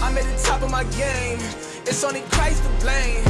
I'm at the top of my game. It's only Christ to blame.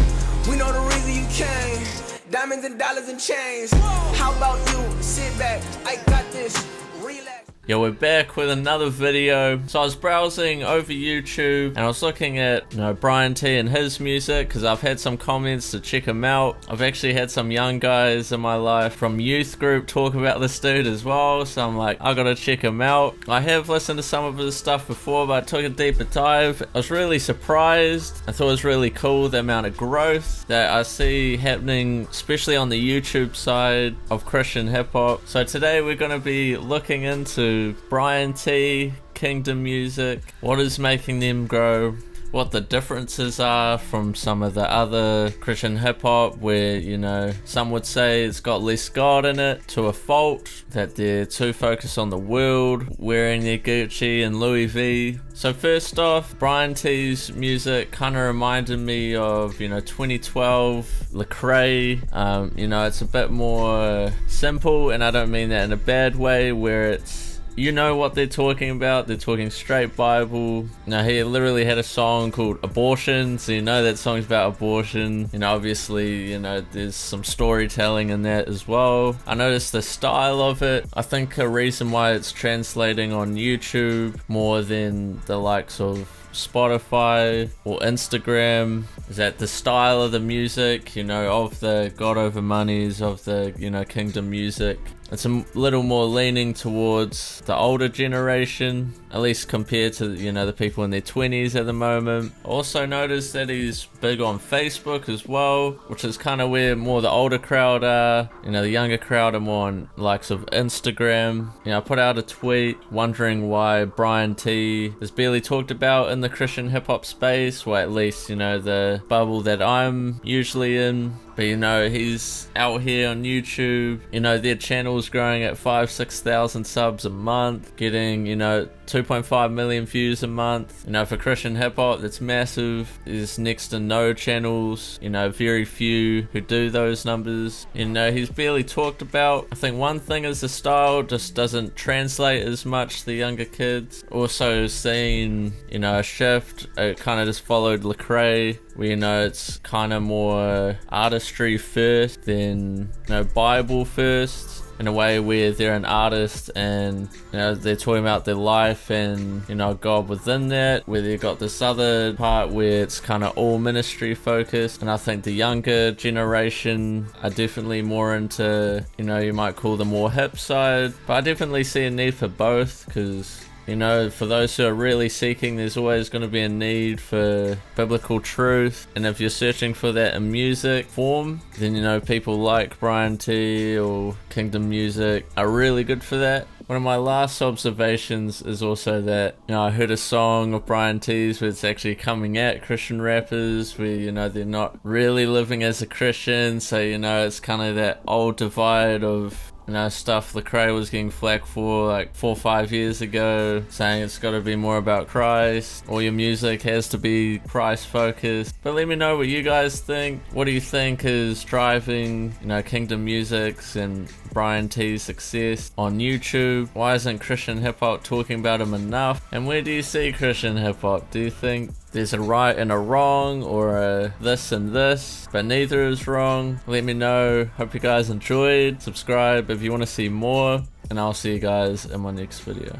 We know the reason you came. Diamonds and dollars and chains. How about you? Sit back. I got this. Relax. Yeah, we're back with another video. So I was browsing over YouTube and I was looking at, Bryann T and his music because I've had some comments to check him out. I've actually had some young guys in my life from youth group talk about this dude as well. So I'm like, I gotta check him out. I have listened to some of his stuff before, but I took a deeper dive. I was really surprised. I thought it was really cool, the amount of growth that I see happening, especially on the YouTube side of Christian hip hop. So today we're gonna be looking into Bryann T, Kingdom Music, what is making them grow, what the differences are from some of the other Christian hip hop where, some would say it's got less God in it to a fault, that they're too focused on the world, wearing their Gucci and Louis V. So first off, Bryann T's music kind of reminded me of, 2012 Lecrae. It's a bit more simple, and I don't mean that in a bad way, where it's, you know what they're talking about. They're talking straight Bible. He literally had a song called Abortion, so that song's about abortion. Obviously, there's some storytelling in that as well. I noticed the style of it. I think a reason why it's translating on YouTube more than the likes of Spotify or Instagram is that the style of the music, of the God Over Monies, of the, Kingdom Music, it's a little more leaning towards the older generation, at least compared to, the people in their 20s at the moment. Also noticed that he's big on Facebook as well, which is kind of where more the older crowd are. The younger crowd are more on likes of Instagram. I put out a tweet wondering why Bryann T is barely talked about in the Christian hip hop space, or at least, the bubble that I'm usually in. But he's out here on YouTube, their channel's growing at 5,000-6,000 subs a month, getting, 2.5 million views a month. For Christian hip hop, that's massive. There's next to no channels, very few who do those numbers. He's barely talked about. I think one thing is the style just doesn't translate as much to the younger kids. Also seeing, a shift. It kind of just followed Lecrae, where, it's kind of more artistry first than, Bible first. In a way where they're an artist and they're talking about their life and God within that, where they've got this other part where it's kind of all ministry focused. And I think the younger generation are definitely more into, you might call the more hip side, but I definitely see a need for both, because for those who are really seeking, there's always going to be a need for biblical truth. And if you're searching for that in music form, then, people like Bryann T or Kingdom Music are really good for that. One of my last observations is also that, I heard a song of Bryann T's where it's actually coming at Christian rappers where, they're not really living as a Christian. So, it's kind of that old divide of, stuff Lecrae was getting flack for like 4 or 5 years ago, saying it's got to be more about Christ. All your music has to be Christ focused. But let me know what you guys think. What do you think is driving, Kingdom Music's and Bryann T's success on YouTube? Why isn't Christian hip hop talking about him enough? And where do you see Christian hip hop? Do you think there's a right and a wrong, or a this and this, but neither is wrong? Let me know. Hope you guys enjoyed. Subscribe if you want to see more, and I'll see you guys in my next video.